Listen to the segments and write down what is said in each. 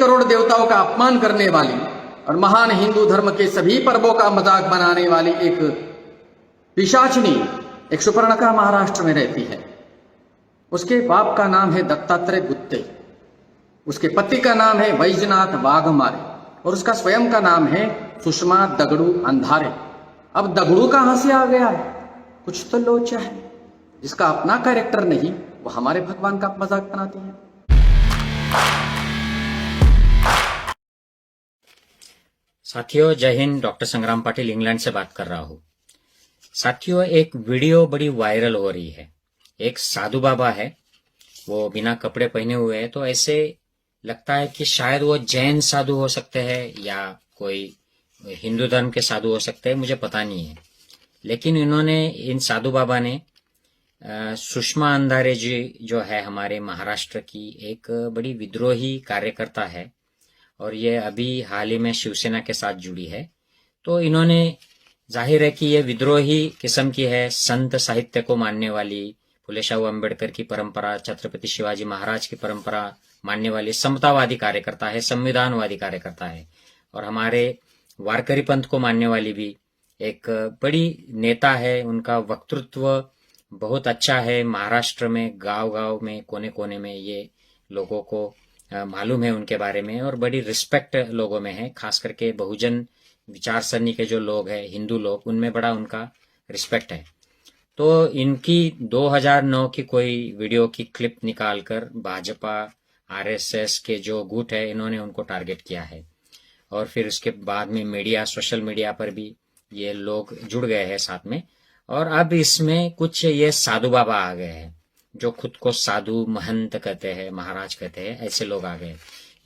करोड़ देवताओं का अपमान करने वाली और महान हिंदू धर्म के सभी पर्वों का मजाक बनाने वाली एक पिशाचिनी एक सुपर्णखा महाराष्ट्र में रहती है। उसके बाप का नाम है दत्तात्रेय गुत्ते, उसके पति का नाम है वैजनाथ वाघमारे और उसका स्वयं का नाम है सुषमा दगड़ू अंधारे। अब दगड़ू कहां से आ गया है? कुछ तो लोचा है। जिसका अपना कैरेक्टर नहीं वो हमारे भगवान का मजाक बनाती है। साथियों, जय हिंद। डॉक्टर संग्राम पाटिल इंग्लैंड से बात कर रहा हूं। साथियों, एक वीडियो बड़ी वायरल हो रही है। एक साधु बाबा है, वो बिना कपड़े पहने हुए है, तो ऐसे लगता है कि शायद वो जैन साधु हो सकते हैं या कोई हिंदू धर्म के साधु हो सकते हैं, मुझे पता नहीं है। लेकिन इन साधु बाबा ने सुषमा अंधारे जी जो है हमारे महाराष्ट्र की एक बड़ी विद्रोही कार्यकर्ता है और ये अभी हाल ही में शिवसेना के साथ जुड़ी है। तो इन्होंने जाहिर है कि ये विद्रोही किस्म की है, संत साहित्य को मानने वाली, फुले शाहू अम्बेडकर की परंपरा, छत्रपति शिवाजी महाराज की परंपरा मानने वाली समतावादी कार्यकर्ता है, संविधानवादी कार्यकर्ता है और हमारे वारकरी पंथ को मानने वाली भी एक बड़ी नेता है। उनका वक्तृत्व बहुत अच्छा है। महाराष्ट्र में गांव गांव में कोने कोने में ये लोगों को मालूम है उनके बारे में और बड़ी रिस्पेक्ट लोगों में है। खास करके बहुजन विचार सरणी के जो लोग हैं, हिंदू लोग, उनमें बड़ा उनका रिस्पेक्ट है। तो इनकी 2009 की कोई वीडियो की क्लिप निकालकर भाजपा आरएसएस के जो गुट है इन्होंने उनको टारगेट किया है और फिर उसके बाद में मीडिया, सोशल मीडिया पर भी ये लोग जुड़ गए हैं साथ में। और अब इसमें कुछ ये साधु बाबा आ गए हैं जो खुद को साधु महंत कहते हैं, महाराज कहते हैं, ऐसे लोग आ गए।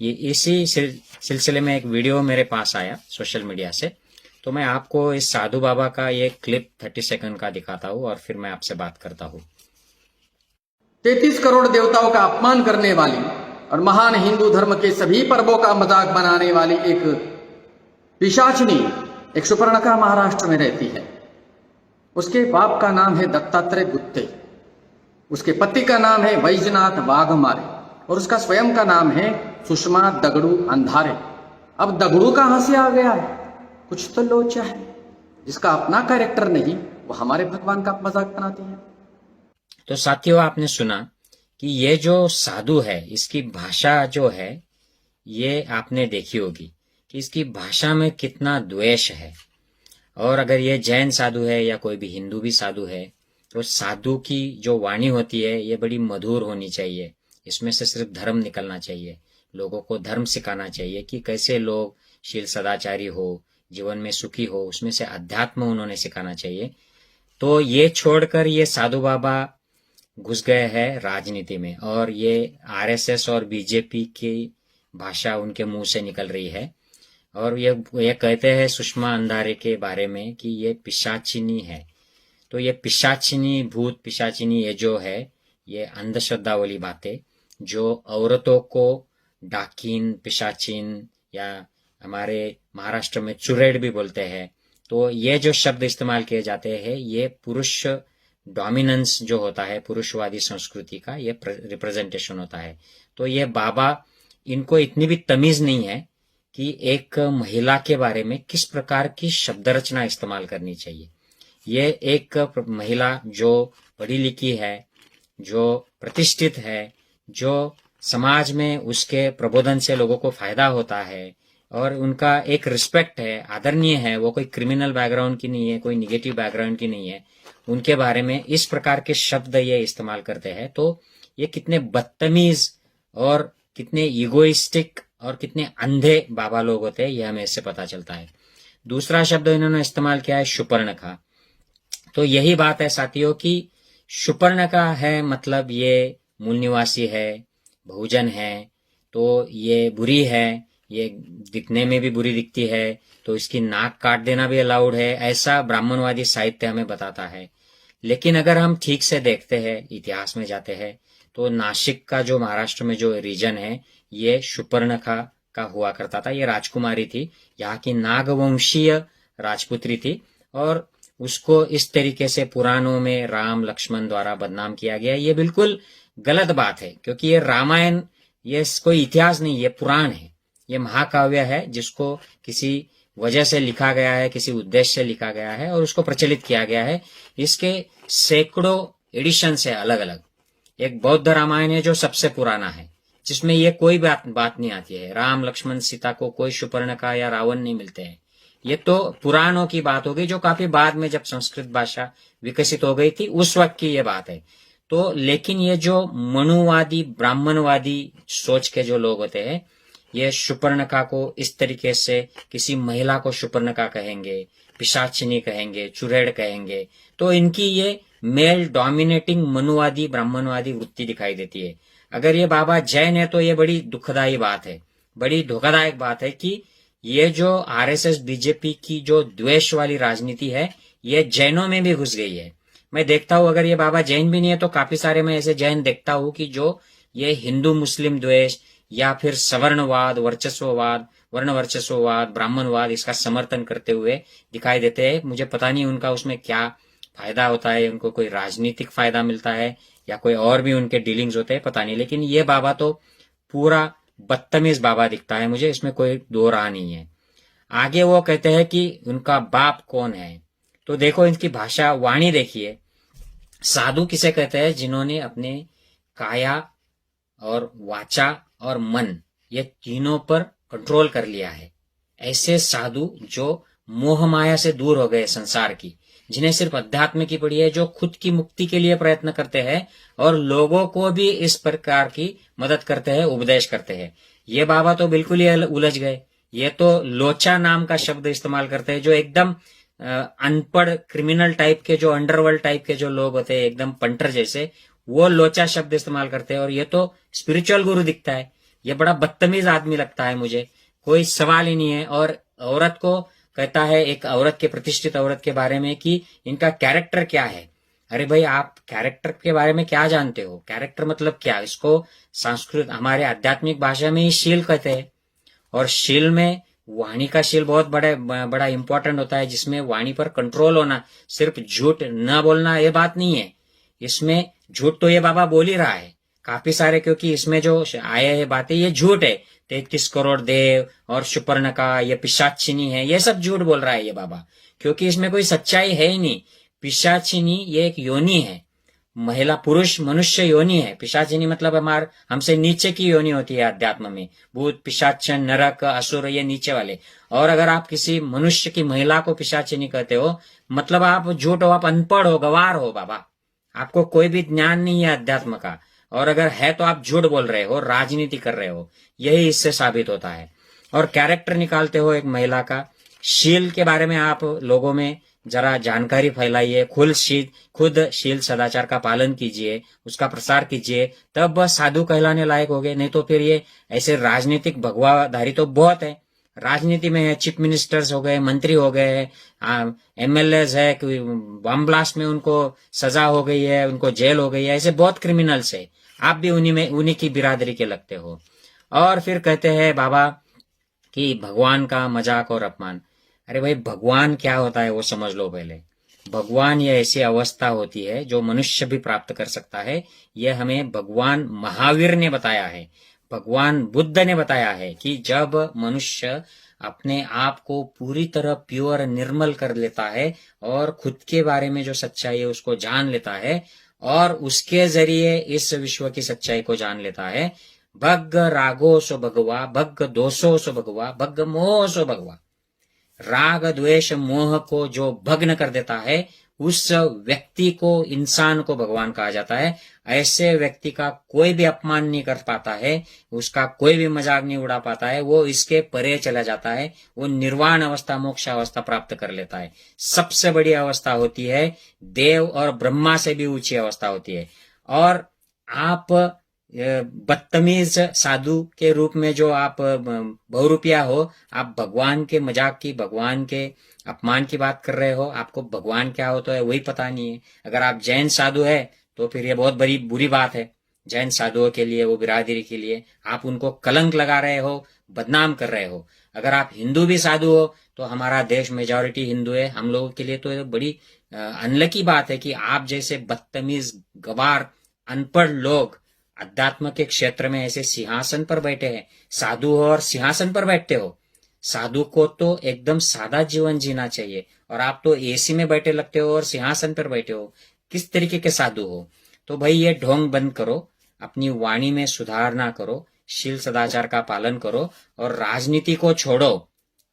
ये इसी सिलसिले में एक वीडियो मेरे पास आया सोशल मीडिया से, तो मैं आपको इस साधु बाबा का ये क्लिप 30 सेकंड का दिखाता हूँ और फिर मैं आपसे बात करता हूँ। 33 करोड़ देवताओं का अपमान करने वाली और महान हिंदू धर्म के सभी पर्वों का मजाक बनाने वाली एक पिशाचिनी एक सुपर्णखा महाराष्ट्र में रहती है। उसके बाप का नाम है दत्तात्रेय गुत्ते, उसके पति का नाम है वैजनाथ वाघमारे और उसका स्वयं का नाम है सुषमा दगड़ू अंधारे। अब दगड़ू कहां से आ गया है? कुछ तो लोचा है। जिसका अपना कैरेक्टर नहीं वो हमारे भगवान का मजाक बनाती है। तो साथियों, आपने सुना कि ये जो साधु है इसकी भाषा जो है ये आपने देखी होगी कि इसकी भाषा में कितना द्वेष है। और अगर ये जैन साधु है या कोई भी हिंदू भी साधु है तो साधु की जो वाणी होती है ये बड़ी मधुर होनी चाहिए। इसमें से सिर्फ धर्म निकलना चाहिए, लोगों को धर्म सिखाना चाहिए कि कैसे लोग शील सदाचारी हो, जीवन में सुखी हो, उसमें से अध्यात्म उन्होंने सिखाना चाहिए। तो ये छोड़कर ये साधु बाबा घुस गए हैं राजनीति में और ये आरएसएस और बीजेपी की भाषा उनके मुंह से निकल रही है और ये कहते हैं सुषमा अंधारे के बारे में कि ये पिशाचिनी है। तो ये पिशाचिनी, भूत पिशाचिनी, ये जो है ये अंधश्रद्धा वाली बातें जो औरतों को डाकिन, पिशाचिन या हमारे महाराष्ट्र में चुड़ैल भी बोलते हैं। तो ये जो शब्द इस्तेमाल किए जाते हैं ये पुरुष डोमिनेंस जो होता है, पुरुषवादी संस्कृति का ये रिप्रेजेंटेशन होता है। तो ये बाबा, इनको इतनी भी तमीज नहीं है कि एक महिला के बारे में किस प्रकार की शब्द रचना इस्तेमाल करनी चाहिए। ये एक महिला जो पढ़ी लिखी है, जो प्रतिष्ठित है, जो समाज में उसके प्रबोधन से लोगों को फायदा होता है और उनका एक रिस्पेक्ट है, आदरणीय है, वो कोई क्रिमिनल बैकग्राउंड की नहीं है, कोई निगेटिव बैकग्राउंड की नहीं है, उनके बारे में इस प्रकार के शब्द ये इस्तेमाल करते हैं। तो ये कितने बदतमीज और कितने ईगोइस्टिक और कितने अंधे बाबा लोग होते हैं ये हमें इससे पता चलता है। दूसरा शब्द इन्होंने इस्तेमाल किया है सुपर्णखा। तो यही बात है साथियों कि सुपर्णखा है मतलब ये मूल निवासी है, बहुजन है, तो ये बुरी है, ये दिखने में भी बुरी दिखती है, तो इसकी नाक काट देना भी अलाउड है, ऐसा ब्राह्मणवादी साहित्य हमें बताता है। लेकिन अगर हम ठीक से देखते हैं, इतिहास में जाते हैं, तो नासिक का जो महाराष्ट्र में जो रीजन है ये सुपर्णखा का हुआ करता था। ये राजकुमारी थी, यहाँ की नागवंशीय राजपुत्री थी और उसको इस तरीके से पुराणों में राम लक्ष्मण द्वारा बदनाम किया गया। ये बिल्कुल गलत बात है क्योंकि ये रामायण ये कोई इतिहास नहीं, ये पुराण है। ये महाकाव्य है जिसको किसी वजह से लिखा गया है, किसी उद्देश्य से लिखा गया है और उसको प्रचलित किया गया है। इसके सैकड़ों एडिशन है अलग अलग। एक बौद्ध रामायण है जो सबसे पुराना है, जिसमें ये कोई बात नहीं आती है। राम लक्ष्मण सीता को कोई शूर्पणखा या रावण नहीं मिलते हैं। ये तो पुराणों की बात हो गई, जो काफी बाद में जब संस्कृत भाषा विकसित हो गई थी उस वक्त की ये बात है। तो लेकिन ये जो मनुवादी ब्राह्मणवादी सोच के जो लोग होते हैं, ये शूर्पणखा को इस तरीके से किसी महिला को शूर्पणखा कहेंगे, पिशाचिनी कहेंगे, चुड़ैल कहेंगे। तो इनकी ये मेल डोमिनेटिंग मनुवादी ब्राह्मणवादी वृत्ति दिखाई देती है। अगर ये बाबा जैन है तो ये बड़ी दुखदायी बात है, बड़ी धोखादायक बात है कि ये जो आरएसएस बीजेपी की जो द्वेष वाली राजनीति है, ये जैनों में भी घुस गई है। मैं देखता हूं, अगर ये बाबा जैन भी नहीं है तो काफी सारे मैं ऐसे जैन देखता हूं कि जो ये हिंदू मुस्लिम द्वेष या फिर सवर्णवाद, वर्चस्ववाद, वर्ण वर्चस्ववाद, ब्राह्मणवाद, इसका समर्थन करते हुए दिखाई देते हैं। मुझे पता नहीं उनका उसमें क्या फायदा होता है, उनको कोई राजनीतिक फायदा मिलता है या कोई और भी उनके डीलिंग्स होते हैं, पता नहीं। लेकिन ये बाबा तो पूरा बदतमीज बाबा दिखता है मुझे, इसमें कोई दो राह नहीं है। आगे वो कहते हैं कि उनका बाप कौन है। तो देखो इनकी भाषा, वाणी देखिए। साधु किसे कहते हैं? जिन्होंने अपने काया और वाचा और मन, ये तीनों पर कंट्रोल कर लिया है। ऐसे साधु जो मोह माया से दूर हो गए संसार की, जिन्हें सिर्फ अध्यात्म की पड़ी है, जो खुद की मुक्ति के लिए प्रयत्न करते हैं और लोगों को भी इस प्रकार की मदद करते हैं, उपदेश करते हैं। ये बाबा तो बिल्कुल ही उलझ गए। ये तो लोचा नाम का शब्द इस्तेमाल करते हैं, जो एकदम अनपढ़ क्रिमिनल टाइप के, जो अंडरवर्ल्ड टाइप के जो लोग होते हैं, एकदम पंटर जैसे, वो लोचा शब्द इस्तेमाल करते हैं। और ये तो स्पिरिचुअल गुरु दिखता है। ये बड़ा बदतमीज आदमी लगता है मुझे, कोई सवाल ही नहीं है। और औरत को कहता है, एक औरत के, प्रतिष्ठित औरत के बारे में, कि इनका कैरेक्टर क्या है। अरे भाई, आप कैरेक्टर के बारे में क्या जानते हो? कैरेक्टर मतलब क्या? इसको संस्कृत, हमारे आध्यात्मिक भाषा में ही शील कहते हैं। और शील में वाणी का शील बहुत बड़ा इंपॉर्टेंट होता है, जिसमें वाणी पर कंट्रोल होना, सिर्फ झूठ न बोलना, ये बात नहीं है। इसमें झूठ तो ये बाबा बोल ही रहा है काफी सारे, क्योंकि इसमें जो आए हैं बातें, ये झूठ है। 33 करोड़ देव और शूर्पणखा, ये पिशाचिनी है, ये सब झूठ बोल रहा है ये बाबा, क्योंकि इसमें कोई सच्चाई है ही नहीं। पिशाचिनी ये एक योनि है, महिला पुरुष मनुष्य योनि है। पिशाचिनी मतलब हमसे नीचे की योनि होती है अध्यात्म में। भूत, पिशाचन, नरक, असुर, ये नीचे वाले। और अगर आप किसी मनुष्य की महिला को पिशाचिनी कहते हो, मतलब आप झूठ हो, आप अनपढ़ हो, गवार हो बाबा, आपको कोई भी ज्ञान नहीं है अध्यात्म का। और अगर है तो आप झूठ बोल रहे हो, राजनीति कर रहे हो, यही इससे साबित होता है। और कैरेक्टर निकालते हो एक महिला का। शील के बारे में आप लोगों में जरा जानकारी फैलाइए, खुद शील सदाचार का पालन कीजिए, उसका प्रसार कीजिए, तब बस साधु कहलाने लायक हो गए। नहीं तो फिर ये ऐसे राजनीतिक भगवाधारी तो बहुत है, राजनीति में है, चीफ मिनिस्टर्स हो गए, मंत्री हो गए, एमएलएज है, बम ब्लास्ट में उनको सजा हो गई है, उनको जेल हो गई है, ऐसे बहुत क्रिमिनल्स है। आप भी उन्हीं की बिरादरी के लगते हो। और फिर कहते हैं बाबा कि भगवान का मजाक और अपमान। अरे भाई, भगवान क्या होता है वो समझ लो पहले। भगवान ये ऐसी अवस्था होती है जो मनुष्य भी प्राप्त कर सकता है। ये हमें भगवान महावीर ने बताया है, भगवान बुद्ध ने बताया है कि जब मनुष्य अपने आप को पूरी तरह प्योर, निर्मल कर लेता है और खुद के बारे में जो सच्चाई है उसको जान लेता है और उसके जरिए इस विश्व की सच्चाई को जान लेता है, भग रागो सो भगवा, भग दोषो सो भगवा, भग मोह सो भगवा। राग द्वेष मोह को जो भग्न कर देता है, उस व्यक्ति को, इंसान को भगवान कहा जाता है। ऐसे व्यक्ति का कोई भी अपमान नहीं कर पाता है, उसका कोई भी मजाक नहीं उड़ा पाता है, वो इसके परे चला जाता है, वो निर्वाण अवस्था, मोक्ष अवस्था प्राप्त कर लेता है। सबसे बड़ी अवस्था होती है, देव और ब्रह्मा से भी ऊंची अवस्था होती है। और आप बदतमीज साधु के रूप में जो आप बहुरूपिया हो, आप भगवान के मजाक की, भगवान के अपमान की बात कर रहे हो। आपको भगवान क्या होता है वही पता नहीं है। अगर आप जैन साधु है तो फिर ये बहुत बड़ी बुरी बात है जैन साधुओं के लिए, वो बिरादरी के लिए। आप उनको कलंक लगा रहे हो, बदनाम कर रहे हो। अगर आप हिंदू भी साधु हो तो हमारा देश मेजॉरिटी हिंदू है, हम लोगों के लिए तो ये बड़ी अनलकी बात है कि आप जैसे बदतमीज, गवार, अनपढ़ लोग अध्यात्म के क्षेत्र में ऐसे सिंहासन पर बैठे हैं। साधु हो और सिंहासन पर बैठते हो। साधु को तो एकदम सादा जीवन जीना चाहिए, और आप तो एसी में बैठे लगते हो और सिंहासन पर बैठे हो। किस तरीके के साधु हो? तो भाई ये ढोंग बंद करो, अपनी वाणी में सुधारना करो, शील सदाचार का पालन करो और राजनीति को छोड़ो।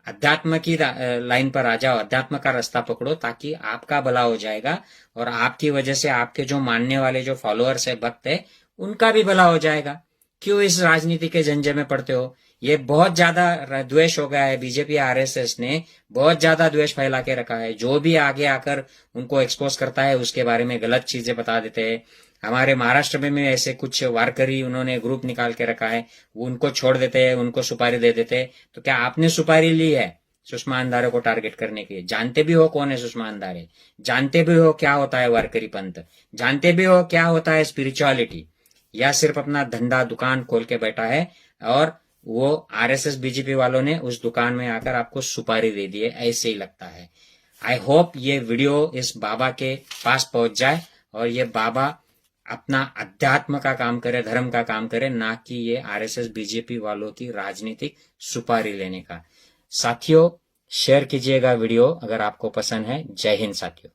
अध्यात्म की लाइन पर आ जाओ, अध्यात्म का रास्ता पकड़ो, ताकि आपका भला हो जाएगा और आपकी वजह से आपके जो मानने वाले जो फॉलोअर्स है, भक्त है, उनका भी भला हो जाएगा। क्यों इस राजनीति के झंझे में पड़ते हो? ये बहुत ज्यादा द्वेष हो गया है। बीजेपी आरएसएस ने बहुत ज्यादा द्वेष फैला के रखा है। जो भी आगे आकर उनको एक्सपोज करता है उसके बारे में गलत चीजें बता देते हैं। हमारे महाराष्ट्र में ऐसे कुछ वारकरी उन्होंने ग्रुप निकाल के रखा है, वो उनको छोड़ देते हैं, उनको सुपारी दे देते हैं। तो क्या आपने सुपारी ली है सुषमा अंधारे को टारगेट करने के लिए? जानते भी हो कौन है सुषमा अंधारे, जानते भी हो क्या होता है वारकरी पंथ, जानते भी हो क्या होता है स्पिरिचुअलिटी, या सिर्फ अपना धंधा दुकान खोल के बैठा है और वो आरएसएस बीजेपी वालों ने उस दुकान में आकर आपको सुपारी दे दी है, ऐसे ही लगता है। आई होप ये वीडियो इस बाबा के पास पहुंच जाए और ये बाबा अपना अध्यात्म का काम करे, धर्म का काम करे, ना कि ये आरएसएस बीजेपी वालों की राजनीतिक सुपारी लेने का। साथियों शेयर कीजिएगा वीडियो अगर आपको पसंद है। जय हिंद साथियों।